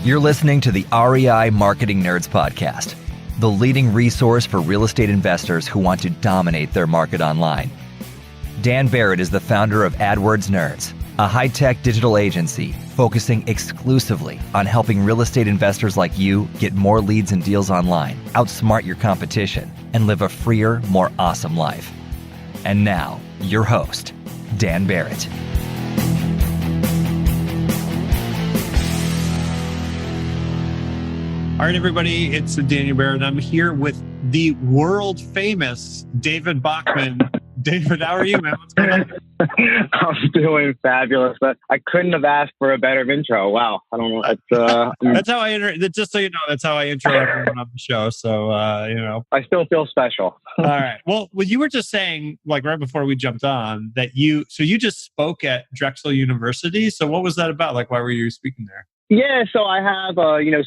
You're listening to the REI Marketing Nerds Podcast, the leading resource for real estate investors who want to dominate their market online. Dan Barrett is the founder of AdWords Nerds, a high-tech digital agency focusing exclusively on helping real estate investors like you get more leads and deals online, outsmart your competition, and live a freer, more awesome life. And now, your host, Dan Barrett. All right, everybody, it's Daniel Barrett. I'm here with the world famous David Bokman. David, how are you, man? What's going on? I'm doing fabulous. I couldn't have asked for a better intro. Wow. I don't know. That's how I just so you know, that's how I intro everyone on the show. So, I still feel special. All right. Well, you were just saying, like right before we jumped on, that you just spoke at Drexel University. So what was that about? Like, why were you speaking there? Yeah, so I have,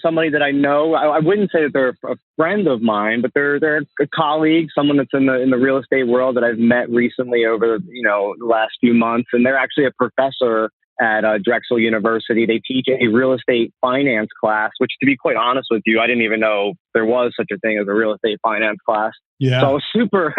somebody that I know. I wouldn't say that they're a friend of mine, but they're a colleague, someone that's in the real estate world that I've met recently over, the last few months. And they're actually a professor at Drexel University. They teach a real estate finance class, which, to be quite honest with you, I didn't even know there was such a thing as a real estate finance class. Yeah. So I was super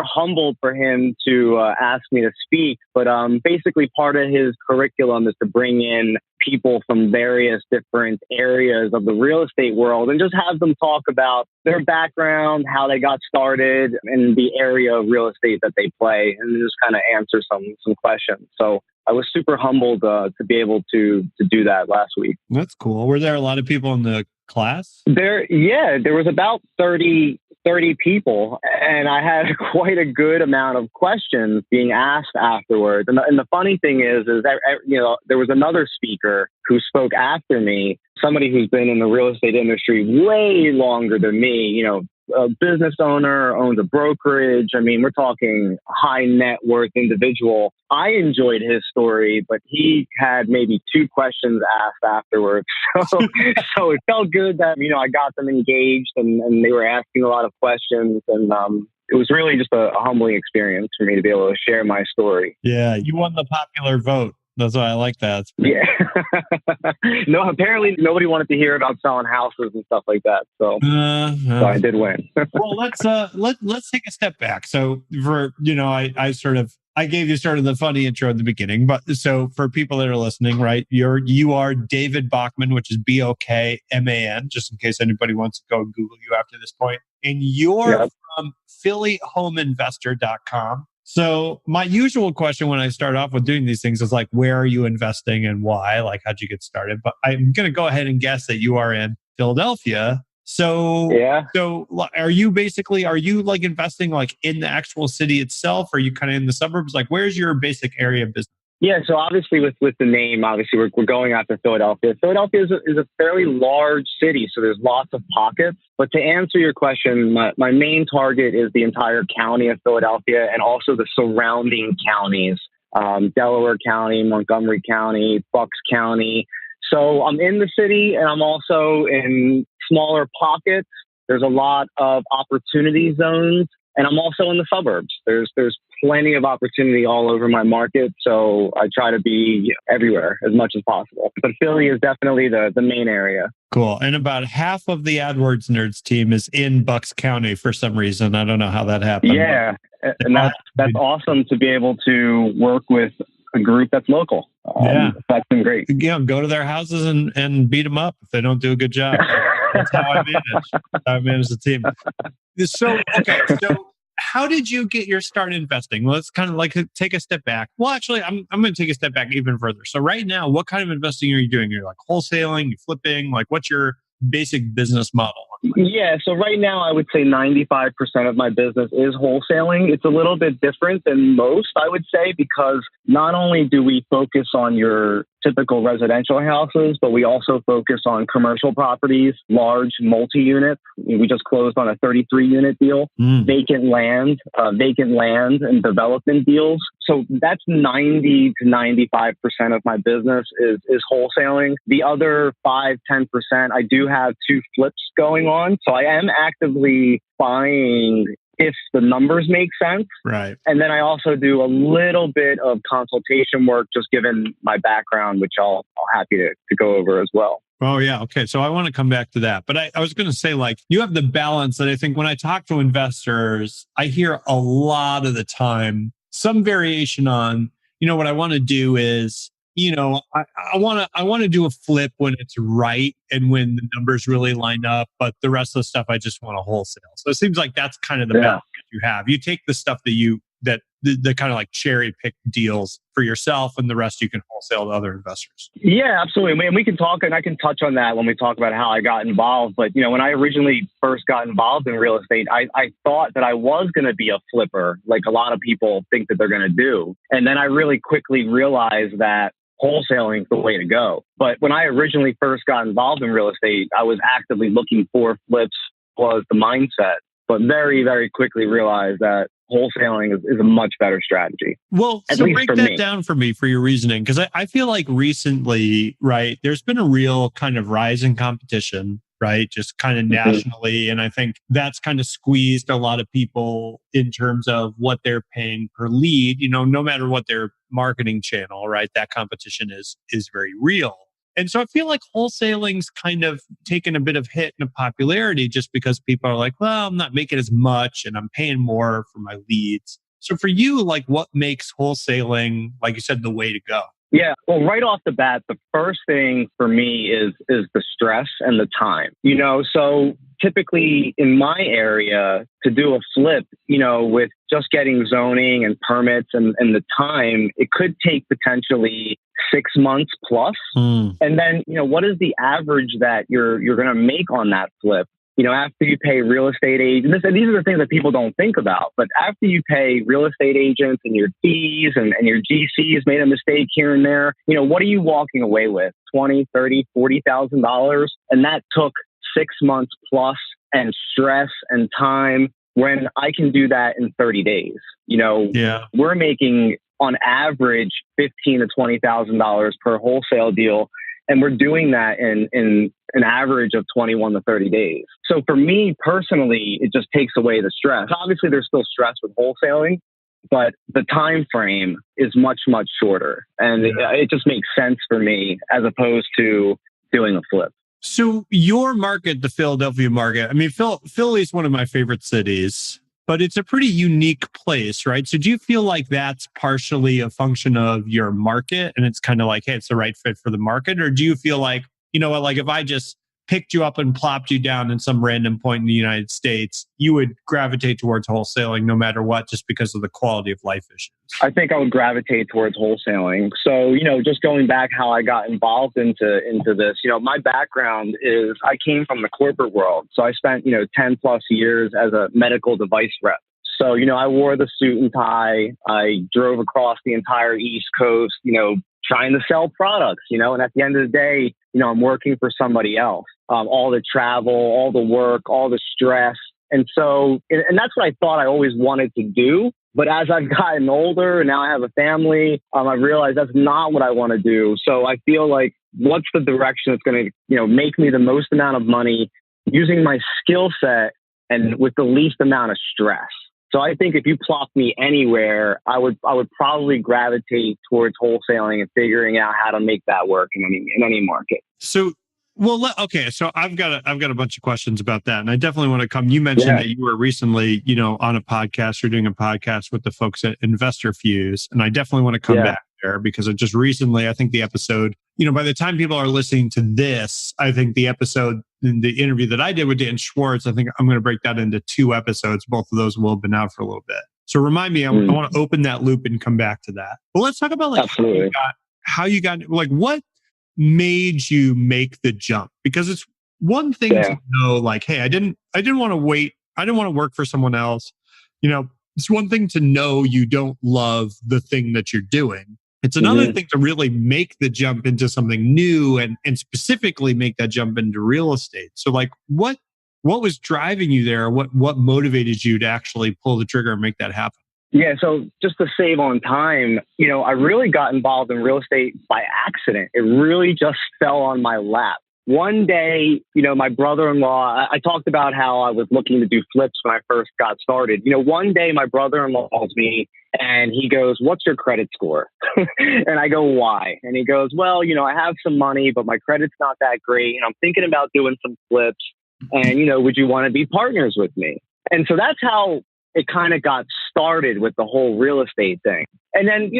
humbled for him to ask me to speak. But basically part of his curriculum is to bring in people from various different areas of the real estate world and just have them talk about their background, how they got started, and the area of real estate that they play, and just kind of answer some questions. So I was super humbled to be able to do that last week. That's cool. Were there a lot of people in the class? There was about 30 people, and I had quite a good amount of questions being asked afterwards. And the funny thing is there was another speaker who spoke after me, somebody who's been in the real estate industry way longer than me, a business owner, owns a brokerage. I mean, we're talking high net worth individual. I enjoyed his story, but he had maybe 2 questions asked afterwards. So it felt good that, I got them engaged and they were asking a lot of questions. And it was really just a humbling experience for me to be able to share my story. Yeah, you won the popular vote. That's why I like that. Yeah. No, apparently nobody wanted to hear about selling houses and stuff like that. So I did win. Well, let's take a step back. So for, I gave you sort of the funny intro at the beginning, but so for people that are listening, right, you are David Bokman, which is Bokman, just in case anybody wants to go Google you after this point. And you're from phillyhomeinvestor.com. So my usual question when I start off with doing these things is like, where are you investing and why? Like, how'd you get started? But I'm going to go ahead and guess that you are in Philadelphia. So, So are you like investing like in the actual city itself? Or are you kind of in the suburbs? Like, where's your basic area of business? Yeah, so obviously with the name, obviously we're going after Philadelphia. Philadelphia is a fairly large city, so there's lots of pockets. But to answer your question, my main target is the entire county of Philadelphia and also the surrounding counties, Delaware County, Montgomery County, Bucks County. So I'm in the city and I'm also in smaller pockets. There's a lot of opportunity zones. And I'm also in the suburbs. There's plenty of opportunity all over my market. So I try to be everywhere as much as possible. But Philly is definitely the main area. Cool. And about half of the AdWords Nerds team is in Bucks County for some reason. I don't know how that happened. Yeah. And that's awesome to be able to work with a group that's local. That's been great. Go to their houses and beat them up if they don't do a good job. That's how I manage the team. So how did you get your start investing? Well, let's kind of like take a step back. Well, actually, I'm going to take a step back even further. So right now, what kind of investing are you doing? You're like wholesaling, you're flipping, like what's your basic business model? Yeah, so right now I would say 95% of my business is wholesaling. It's a little bit different than most, I would say, because not only do we focus on your typical residential houses, but we also focus on commercial properties, large multi-units. We just closed on a 33-unit deal, vacant land and development deals. So that's 90 to 95% of my business is wholesaling. The other 5-10%, I do have 2 flips going on. So I am actively buying if the numbers make sense. Right. And then I also do a little bit of consultation work, just given my background, which I'll happy to go over as well. Oh, yeah. Okay. So I want to come back to that. But I was going to say, like, you have the balance that I think when I talk to investors, I hear a lot of the time some variation on, what I want to do is, I want to do a flip when it's right and when the numbers really line up, but the rest of the stuff I just want to wholesale. So it seems like that's kind of the balance you have. You take the stuff that the kind of like cherry pick deals for yourself, and the rest you can wholesale to other investors. Yeah, absolutely. And we can talk, and I can touch on that when we talk about how I got involved. But, when I originally first got involved in real estate, I thought that I was going to be a flipper, like a lot of people think that they're going to do. And then I really quickly realized that wholesaling is the way to go. But when I originally first got involved in real estate, I was actively looking for flips, was the mindset, but very, very quickly realized that wholesaling is a much better strategy. Well, so break that down for me for your reasoning, because I feel like recently, right, there's been a real kind of rise in competition, right, just kind of nationally. And I think that's kind of squeezed a lot of people in terms of what they're paying per lead, no matter what their marketing channel, right, that competition is very real. And so I feel like wholesaling's kind of taken a bit of hit in popularity just because people are like, well, I'm not making as much and I'm paying more for my leads. So for you, like, what makes wholesaling, like you said, the way to go? Yeah. Well, right off the bat, the first thing for me is the stress and the time. So typically in my area, to do a flip, with just getting zoning and permits and the time, it could take potentially 6 months plus. And then, what is the average that you're going to make on that flip? After you pay real estate agents, and these are the things that people don't think about, but after you pay real estate agents and your fees and your GCs made a mistake here and there, what are you walking away with? $20,000, $30,000, $40,000. And that took 6 months plus and stress and time, when I can do that in 30 days. We're making on average $15,000 to $20,000 per wholesale deal. And we're doing that in an average of 21 to 30 days. So for me personally, it just takes away the stress. Obviously, there's still stress with wholesaling, but the time frame is much, much shorter. And it just makes sense for me as opposed to doing a flip. So your market, the Philadelphia market, I mean, Philly's one of my favorite cities, but it's a pretty unique place, right? So do you feel like that's partially a function of your market and it's kind of like, hey, it's the right fit for the market? Or do you feel like, like if I just picked you up and plopped you down in some random point in the United States, you would gravitate towards wholesaling no matter what, just because of the quality of life issues? I think I would gravitate towards wholesaling. So, just going back how I got involved into this, my background is I came from the corporate world. So I spent, 10 plus years as a medical device rep. So, I wore the suit and tie. I drove across the entire East Coast, trying to sell products, and at the end of the day, I'm working for somebody else. All the travel, all the work, all the stress. And so, and that's what I thought I always wanted to do. But as I've gotten older and now I have a family, I realized that's not what I want to do. So I feel like, what's the direction that's going to, make me the most amount of money using my skill set and with the least amount of stress? So I think if you plop me anywhere, I would probably gravitate towards wholesaling and figuring out how to make that work in any market. So, okay. So I've got a bunch of questions about that, and I definitely want to come. You mentioned that you were recently, on a podcast. You're doing a podcast with the folks at Investor Fuse, and I definitely want to come back there because I just recently, I think the episode, by the time people are listening to this, I think the episode, the interview that I did with Dan Schwartz, I think I'm going to break that into 2 episodes. Both of those will have been out for a little bit. So remind me, I want to open that loop and come back to that. But let's talk about how you got, like, what made you make the jump? Because it's one thing to know, like, hey, I didn't want to wait. I didn't want to work for someone else. It's one thing to know you don't love the thing that you're doing. It's another thing to really make the jump into something new and specifically make that jump into real estate. So like, what was driving you there? What motivated you to actually pull the trigger and make that happen? Yeah. So just to save on time, I really got involved in real estate by accident. It really just fell on my lap. one day, my brother-in-law, I talked about how I was looking to do flips when I first got started. One day my brother-in-law calls me and he goes, "What's your credit score?" And I go, "Why?" And he goes, "Well, I have some money, but my credit's not that great. And I'm thinking about doing some flips. And, would you want to be partners with me?" And so that's how it kind of got started with the whole real estate thing. And then, we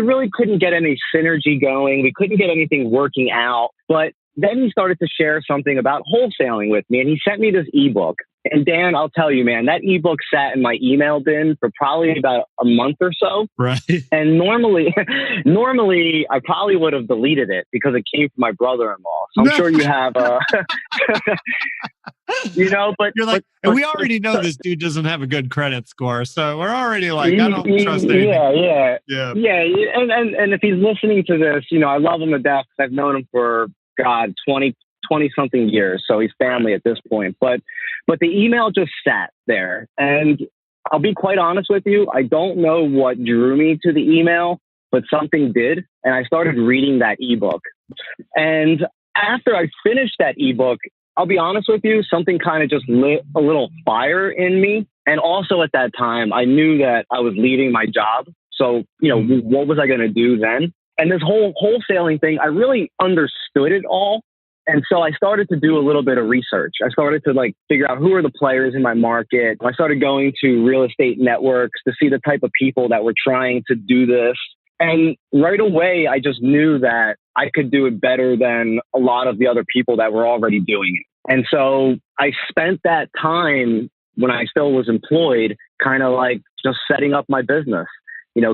really couldn't get any synergy going. We couldn't get anything working out. But then he started to share something about wholesaling with me. And he sent me this ebook. And Dan, I'll tell you, man, that ebook sat in my email bin for probably about a month or so. Right. And normally I probably would have deleted it because it came from my brother-in-law. So I'm sure you have, but you're like, but we already know this dude doesn't have a good credit score. So we're already like, I don't trust anything. Yeah. And if he's listening to this, I love him to death. I've known him for 20 something years. So he's family at this point. But the email just sat there. And I'll be quite honest with you. I don't know what drew me to the email, but something did. And I started reading that ebook. And after I finished that ebook, I'll be honest with you, something kind of just lit a little fire in me. And also at that time, I knew that I was leaving my job. So, what was I going to do then? And this whole wholesaling thing, I really understood it all. And so I started to do a little bit of research. I started to figure out who are the players in my market. I started going to real estate networks to see the type of people that were trying to do this. And right away, I just knew that I could do it better than a lot of the other people that were already doing it. And so I spent that time when I still was employed, kind of just setting up my business.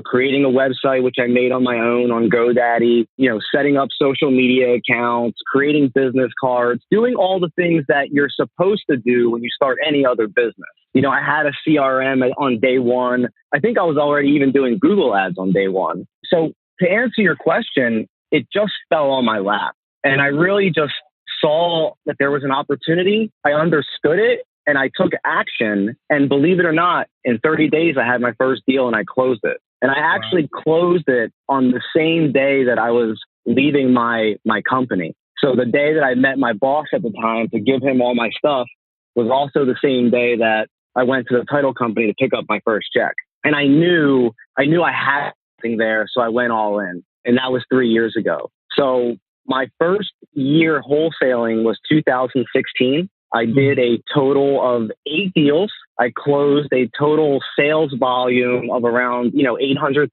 Creating a website, which I made on my own on GoDaddy, setting up social media accounts, creating business cards, doing all the things that you're supposed to do when you start any other business. I had a CRM on day one. I think I was already even doing Google ads on day one. So to answer your question, it just fell on my lap. And I really just saw that there was an opportunity. I understood it and I took action. And believe it or not, in 30 days, I had my first deal and I closed it. And I actually closed it on the same day that I was leaving my company. So the day that I met my boss at the time to give him all my stuff was also the same day that I went to the title company to pick up my first check. And I knew I had something there, so I went all in. And that was 3 years ago. So my first year wholesaling was 2016. I did a total of 8 deals. I closed a total sales volume of around, $800,000.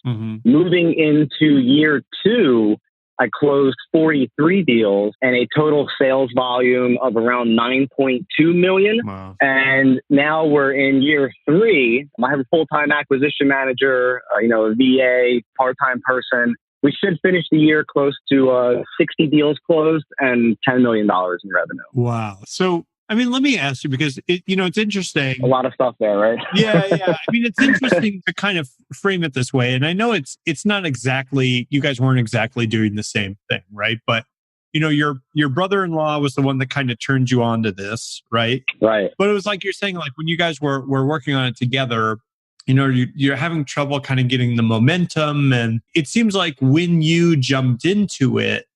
Mm-hmm. Moving into year 2, I closed 43 deals and a total sales volume of around 9.2 million. Wow. And now we're in year 3. I have a full-time acquisition manager, a VA, part-time person. We should finish the year close to 60 deals closed and $10 million in revenue. Wow. So, let me ask you, because it's interesting. A lot of stuff there, right? Yeah. It's interesting to kind of frame it this way. And I know it's not exactly, you guys weren't exactly doing the same thing, right? But, your brother-in-law was the one that kind of turned you on to this, right? Right. But it was like you're saying, when you guys were working on it together, you're having trouble kind of getting the momentum. And it seems like when you jumped into it,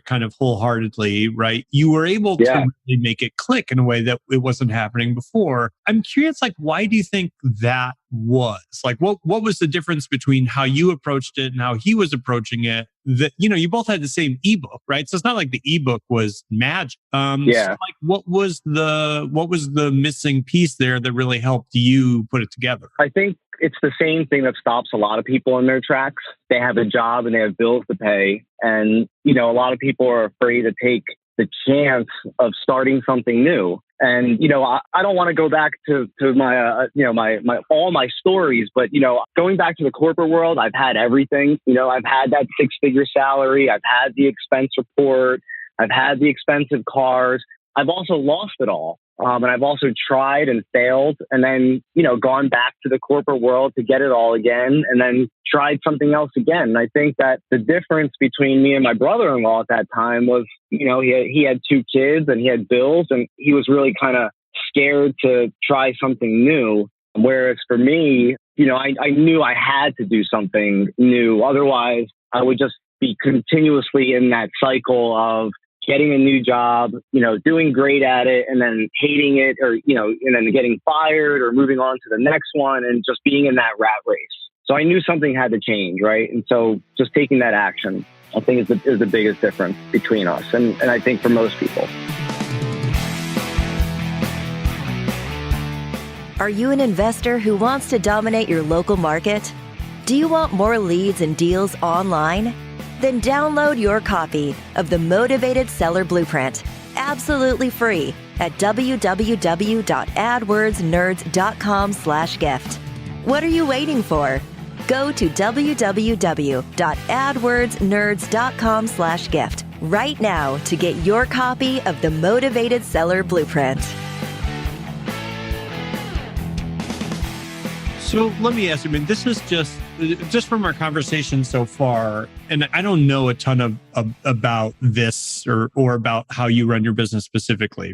kind of wholeheartedly, right? You were able to really make it click in a way that it wasn't happening before. I'm curious, why do you think that was? What was the difference between how you approached it and how he was approaching it? That, you both had the same ebook, right? So it's not like the ebook was magic. So what was the missing piece there that really helped you put it together? I think it's the same thing that stops a lot of people in their tracks. They have a job and they have bills to pay. And, a lot of people are afraid to take the chance of starting something new. And, I don't want to go back to my, my all my stories, but, going back to the corporate world, I've had everything. I've had that 6-figure salary. I've had the expense report. I've had the expensive cars. I've also lost it all. And I've also tried and failed and then, gone back to the corporate world to get it all again and then tried something else again. And I think that the difference between me and my brother-in-law at that time was, he had 2 kids and he had bills and he was really kind of scared to try something new. Whereas for me, I knew I had to do something new. Otherwise, I would just be continuously in that cycle of getting a new job, doing great at it and then hating it or, and then getting fired or moving on to the next one and just being in that rat race. So I knew something had to change, right? And so just taking that action, I think is the biggest difference between us and I think for most people. Are you an investor who wants to dominate your local market? Do you want more leads and deals online? Then download your copy of the Motivated Seller Blueprint absolutely free at www.adwordsnerds.com/gift. What are you waiting for? Go to www.adwordsnerds.com/gift right now to get your copy of the Motivated Seller Blueprint. So let me ask you, this is just from our conversation so far, and I don't know a ton about this or about how you run your business specifically.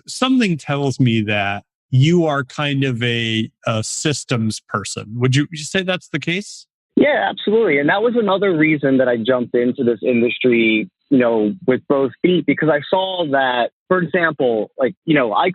Something tells me that you are kind of a systems person. Would you say that's the case? Yeah, absolutely. And that was another reason that I jumped into this industry, with both feet, because I saw that, for example, I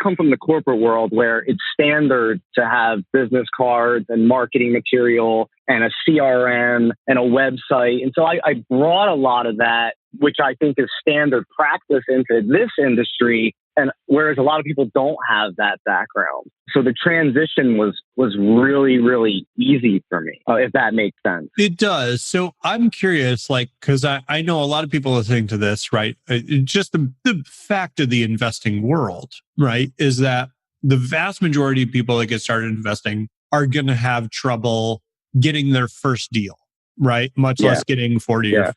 come from the corporate world where it's standard to have business cards and marketing material and a CRM and a website. And so I brought a lot of that, which I think is standard practice, into this industry. And whereas a lot of people don't have that background. So the transition was really, really easy for me, if that makes sense. It does. So I'm curious, because I know a lot of people listening to this, right? Just the fact of the investing world, right, is that the vast majority of people that get started investing are going to have trouble getting their first deal, right? Much less getting 40 or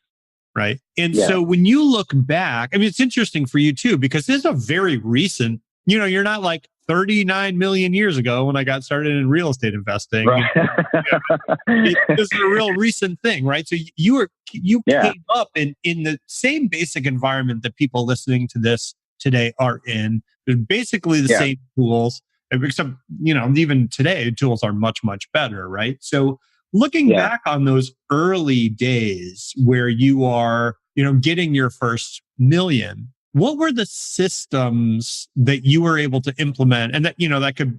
right. And so when you look back, it's interesting for you too, because this is a very recent, you're not like 39 million years ago when I got started in real estate investing. Right. This is a real recent thing, right? So you came up in the same basic environment that people listening to this today are in. There's basically the same tools, except, even today, tools are much, much better, right? So looking back on those early days where you are, getting your first million, what were the systems that you were able to implement? And that,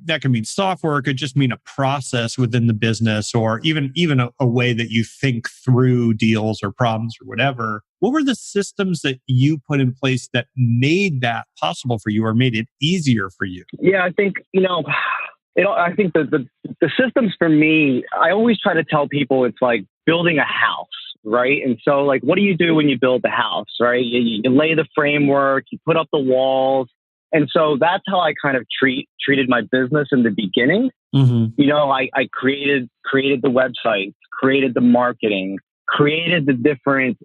that could mean software, it could just mean a process within the business, or even a way that you think through deals or problems or whatever. What were the systems that you put in place that made that possible for you or made it easier for you? Yeah, I think, I think the systems for me, I always try to tell people it's like building a house, right? And so what do you do when you build the house, right? You lay the framework, you put up the walls. And so that's how I kind of treated my business in the beginning. Mm-hmm. I created the website, created the marketing, created the different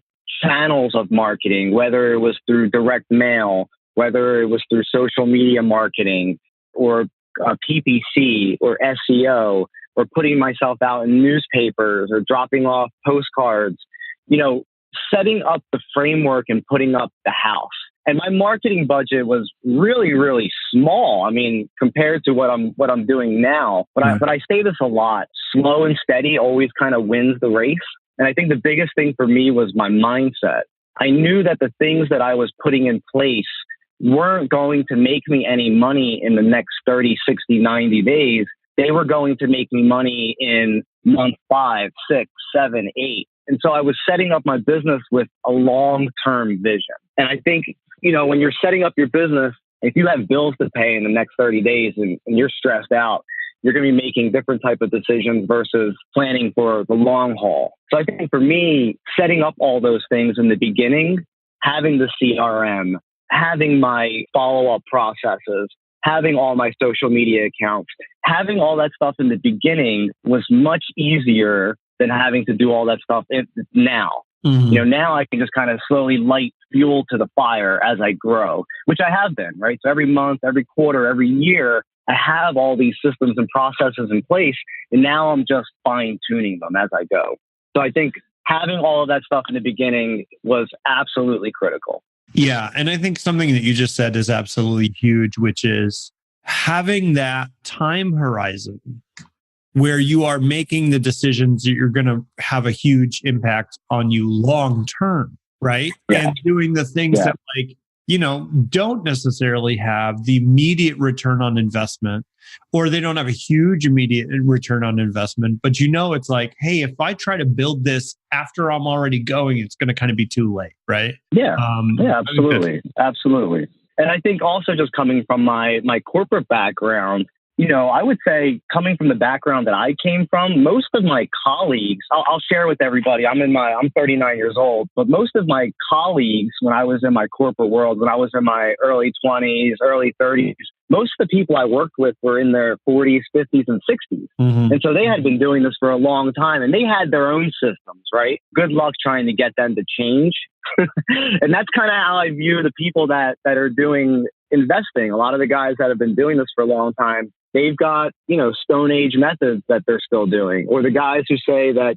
channels of marketing, whether it was through direct mail, whether it was through social media marketing or PPC or SEO, or putting myself out in newspapers or dropping off postcards, setting up the framework and putting up the house. And my marketing budget was really, really small. Compared to what I'm doing now. But I say this a lot: slow and steady always kind of wins the race. And I think the biggest thing for me was my mindset. I knew that the things that I was putting in place weren't going to make me any money in the next 30, 60, 90 days. They were going to make me money in month 5, 6, 7, 8. And so I was setting up my business with a long-term vision. And I think, when you're setting up your business, if you have bills to pay in the next 30 days and you're stressed out, you're going to be making different type of decisions versus planning for the long haul. So I think for me, setting up all those things in the beginning, having the CRM, having my follow-up processes, having all my social media accounts, having all that stuff in the beginning was much easier than having to do all that stuff now. Mm-hmm. Now I can just kind of slowly light fuel to the fire as I grow, which I have been, right? So every month, every quarter, every year, I have all these systems and processes in place, and now I'm just fine-tuning them as I go. So I think having all of that stuff in the beginning was absolutely critical. Yeah. And I think something that you just said is absolutely huge, which is having that time horizon where you are making the decisions that you're going to have a huge impact on you long term, right? Yeah. And doing the things that don't necessarily have the immediate return on investment, or they don't have a huge immediate return on investment. But it's like, hey, if I try to build this after I'm already going, it's going to kind of be too late, right? Yeah. Absolutely. Absolutely. And I think also just coming from my corporate background, I would say coming from the background that I came from, most of my colleagues, I'll share with everybody, I'm 39 years old, but most of my colleagues, when I was in my corporate world, when I was in my early 20s, early 30s, most of the people I worked with were in their 40s, 50s, and 60s. Mm-hmm. And so they had been doing this for a long time and they had their own systems, right? Good luck trying to get them to change. And that's kind of how I view the people that are doing investing. A lot of the guys that have been doing this for a long time, they've got, Stone Age methods that they're still doing. Or the guys who say that,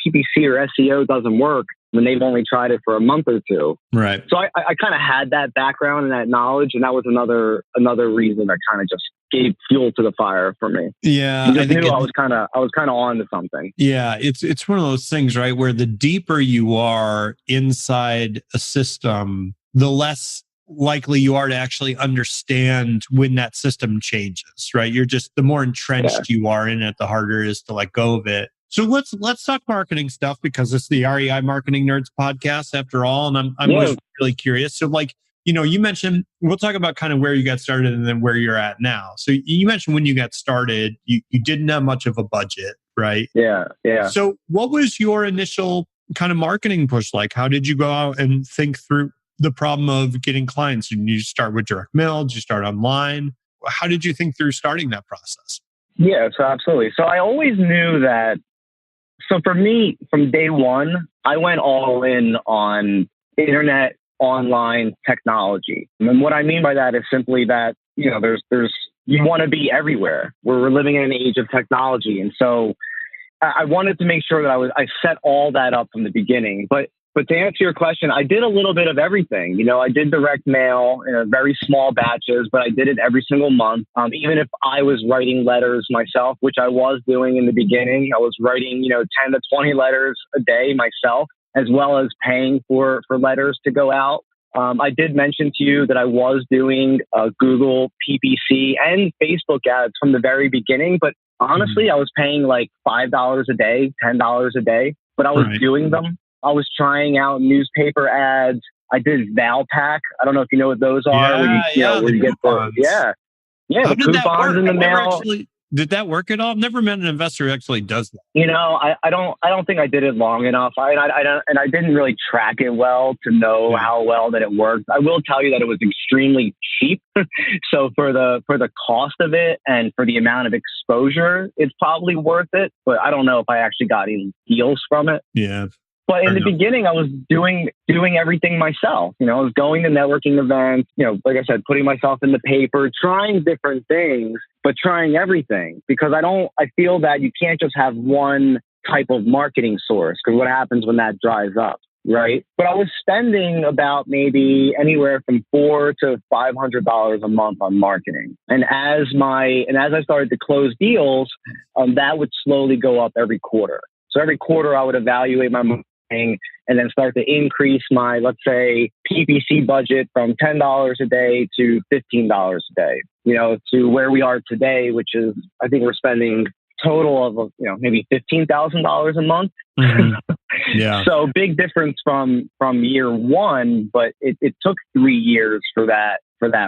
PPC or SEO doesn't work when they've only tried it for a month or two. Right. So I kind of had that background and that knowledge. And that was another reason that kind of just gave fuel to the fire for me. Yeah. I knew I was kind of on to something. Yeah. It's one of those things, right? Where the deeper you are inside a system, the less likely you are to actually understand when that system changes, right? You're just, the more entrenched you are in it, the harder it is to let go of it. So let's talk marketing stuff, because it's the REI Marketing Nerds podcast after all. And I'm always really curious. So you mentioned, we'll talk about kind of where you got started and then where you're at now. So you mentioned when you got started, you didn't have much of a budget, right? Yeah. So what was your initial kind of marketing push like? How did you go out and think through the problem of getting clients? Did you start with direct mail? Did you start online? How did you think through starting that process? Yeah, so absolutely. So I always knew that. So for me, from day one, I went all in on internet, online technology. And what I mean by that is simply that, there's you want to be everywhere. We're living in an age of technology. And so I wanted to make sure that I set all that up from the beginning. But to answer your question, I did a little bit of everything. I did direct mail in very small batches, but I did it every single month. Even if I was writing letters myself, which I was doing in the beginning, I was writing, 10 to 20 letters a day myself, as well as paying for letters to go out. I did mention to you that I was doing Google PPC and Facebook ads from the very beginning, but honestly, I was paying like $5 a day, $10 a day, but I was doing them. I was trying out newspaper ads. I did Valpak. I don't know if you know what those are. Where you get the coupons in the mail. Did that work at all? I've never met an investor who actually does that. I don't think I did it long enough. I didn't really track it well to know how well that it worked. I will tell you that it was extremely cheap. So for the cost of it and for the amount of exposure, it's probably worth it. But I don't know if I actually got any deals from it. Yeah. But in the beginning, I was doing everything myself. I was going to networking events, like I said, putting myself in the paper, trying different things, but trying everything, because I feel that you can't just have one type of marketing source, because what happens when that dries up, right? But I was spending about maybe anywhere from $400 to $500 a month on marketing. And as I started to close deals, that would slowly go up every quarter. So every quarter I would evaluate my marketing and then start to increase my, let's say, PPC budget from $10 a day to $15 a day, to where we are today, which is, I think we're spending total of, maybe $15,000 a month. Mm-hmm. Yeah. So big difference from year one, but it took 3 years for that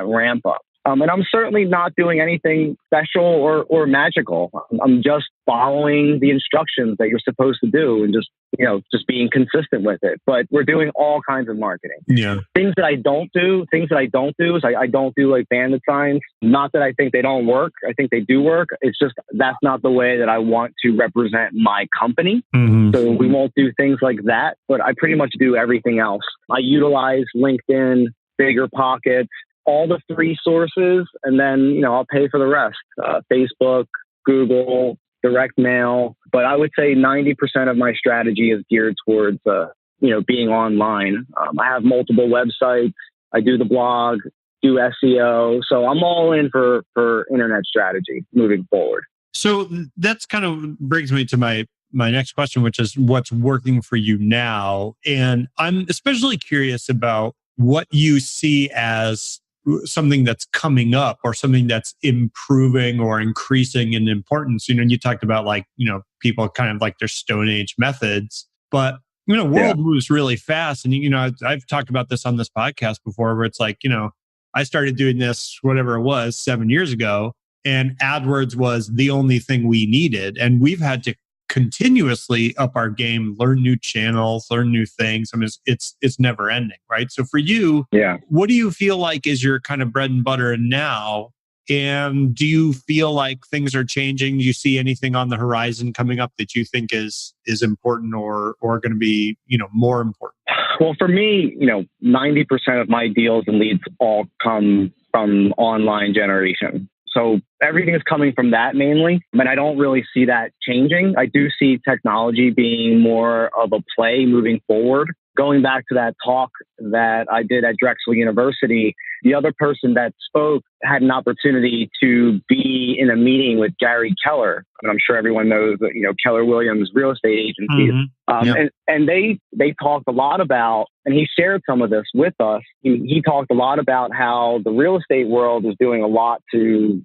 ramp up. And I'm certainly not doing anything special or magical. I'm just following the instructions that you're supposed to do and just being consistent with it. But we're doing all kinds of marketing. Yeah. Things that I don't do is I don't do like bandit signs. Not that I think they don't work. I think they do work. It's just that's not the way that I want to represent my company. Mm-hmm. So we won't do things like that. But I pretty much do everything else. I utilize LinkedIn, Bigger Pockets, all the free sources, and then, I'll pay for the rest. Facebook, Google, direct mail. But I would say 90% of my strategy is geared towards, being online. I have multiple websites. I do the blog, do SEO. So I'm all in for internet strategy moving forward. So that's kind of brings me to my next question, which is what's working for you now. And I'm especially curious about what you see as something that's coming up or something that's improving or increasing in importance. You talked about people kind of like their Stone Age methods, but world moves really fast. And, I've talked about this on this podcast before where it's like, I started doing this, whatever it was, 7 years ago, and AdWords was the only thing we needed. And we've had to continuously up our game, learn new channels, learn new things. I mean, it's never ending, right? So for you, what do you feel like is your kind of bread and butter now? And do you feel like things are changing? Do you see anything on the horizon coming up that you think is important or going to be, more important? Well, for me, 90% of my deals and leads all come from online generation. So everything is coming from that mainly. I don't really see that changing. I do see technology being more of a play moving forward. Going back to that talk that I did at Drexel University, the other person that spoke had an opportunity to be in a meeting with Gary Keller. And I'm sure everyone knows that, Keller Williams real estate agencies. Mm-hmm. And they talked a lot about, and he shared some of this with us. He talked a lot about how the real estate world is doing a lot to,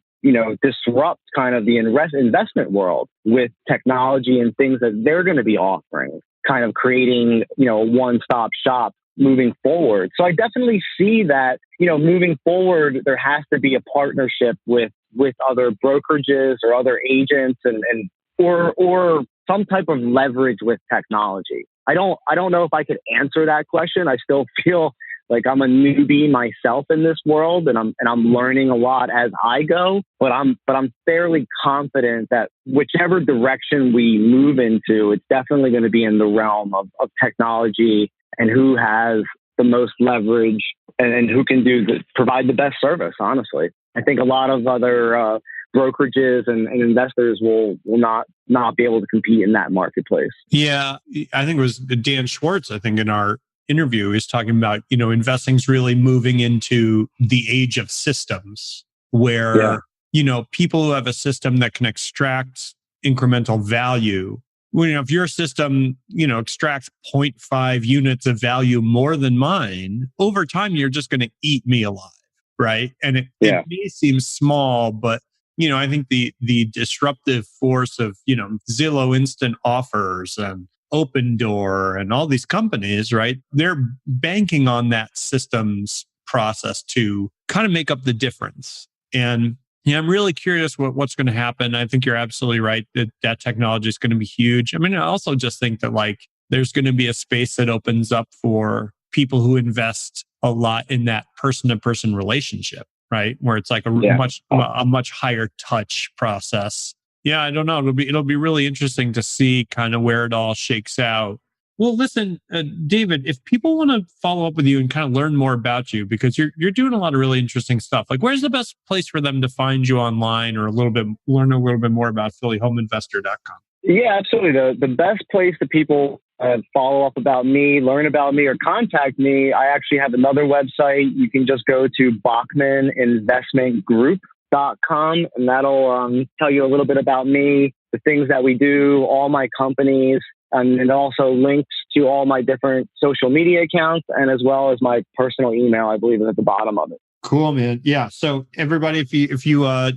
disrupt kind of the investment world with technology and things that they're going to be offering, kind of creating, a one-stop shop moving forward. So I definitely see that, moving forward, there has to be a partnership with other brokerages or other agents or some type of leverage with technology. I don't know if I could answer that question. I still feel like I'm a newbie myself in this world, and I'm learning a lot as I go. But I'm fairly confident that whichever direction we move into, it's definitely going to be in the realm of technology and who has the most leverage and who can provide the best service. Honestly, I think a lot of other brokerages and investors will not be able to compete in that marketplace. Yeah, I think it was Dan Schwartz. I think in our interview, he's talking about, investing's really moving into the age of systems where, people who have a system that can extract incremental value. If your system, extracts 0.5 units of value more than mine, over time, you're just going to eat me alive. Right. And it may seem small, but, I think the disruptive force of, Zillow instant offers and Open Door and all these companies, right? They're banking on that systems process to kind of make up the difference. And I'm really curious what's going to happen. I think you're absolutely right that technology is going to be huge. I also just think that there's going to be a space that opens up for people who invest a lot in that person-to-person relationship, right? Where it's like a much higher touch process. Yeah, I don't know. It'll be really interesting to see kind of where it all shakes out. Well, listen, David, if people want to follow up with you and kind of learn more about you, because you're doing a lot of really interesting stuff. Where's the best place for them to find you online or learn a little bit more about PhillyHomeInvestor.com? Yeah, absolutely. The best place that people follow up about me, learn about me, or contact me, I actually have another website. You can just go to BokmanInvestmentGroup.com, and that'll tell you a little bit about me, the things that we do, all my companies, and it also links to all my different social media accounts, and as well as my personal email, I believe is at the bottom of it. Cool, man. Yeah. So everybody, if you're,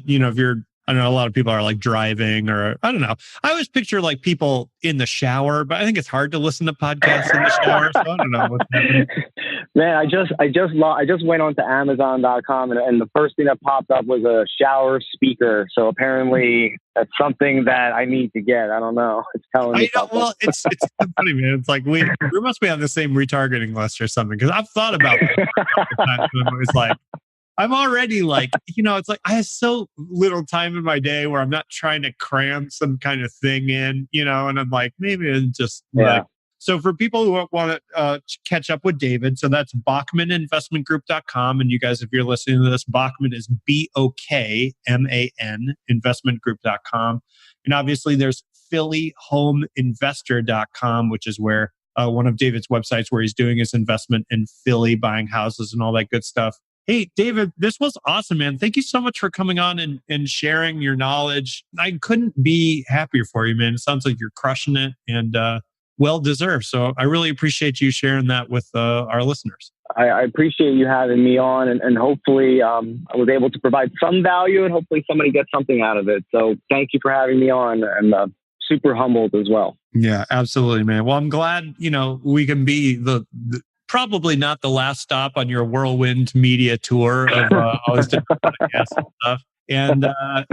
I don't know, a lot of people are driving or I don't know. I always picture people in the shower, but I think it's hard to listen to podcasts in the shower. So I don't know what's happening. Man, I just went onto Amazon.com and the first thing that popped up was a shower speaker. So apparently that's something that I need to get. I don't know. It's telling me something. Well, it's funny, man. It's we must be on the same retargeting list or something. Because I've thought about it. I'm always I'm already it's I have so little time in my day where I'm not trying to cram some kind of thing in, and I'm maybe it's just So for people who want to catch up with David, so that's BokmanInvestmentGroup.com. And you guys, if you're listening to this, Bokman is BOKMAN, investmentgroup.com. And obviously there's PhillyHomeInvestor.com, which is where one of David's websites where he's doing his investment in Philly, buying houses and all that good stuff. Hey, David, this was awesome, man. Thank you so much for coming on and sharing your knowledge. I couldn't be happier for you, man. It sounds like you're crushing it and well-deserved. So I really appreciate you sharing that with our listeners. I appreciate you having me on, and hopefully I was able to provide some value, and hopefully somebody gets something out of it. So thank you for having me on, and super humbled as well. Yeah, absolutely, man. Well, I'm glad, we can be the probably not the last stop on your whirlwind media tour of all these different podcasts and stuff. And I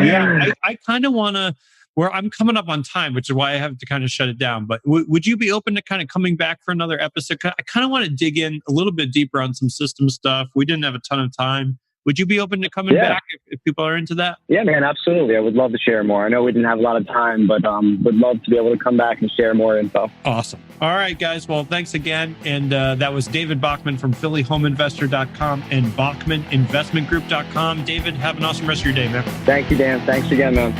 kind of want to, where I'm coming up on time, which is why I have to kind of shut it down. But would you be open to kind of coming back for another episode? I kind of want to dig in a little bit deeper on some system stuff. We didn't have a ton of time. Would you be open to coming back if people are into that? Yeah, man, absolutely. I would love to share more. I know we didn't have a lot of time, but would love to be able to come back and share more info. Awesome. All right, guys. Well, thanks again. And that was David Bokman from PhillyHomeInvestor.com and BokmanInvestmentGroup.com. David, have an awesome rest of your day, man. Thank you, Dan. Thanks again, man.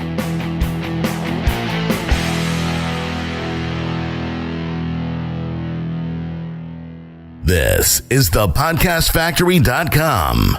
This is thepodcastfactory.com.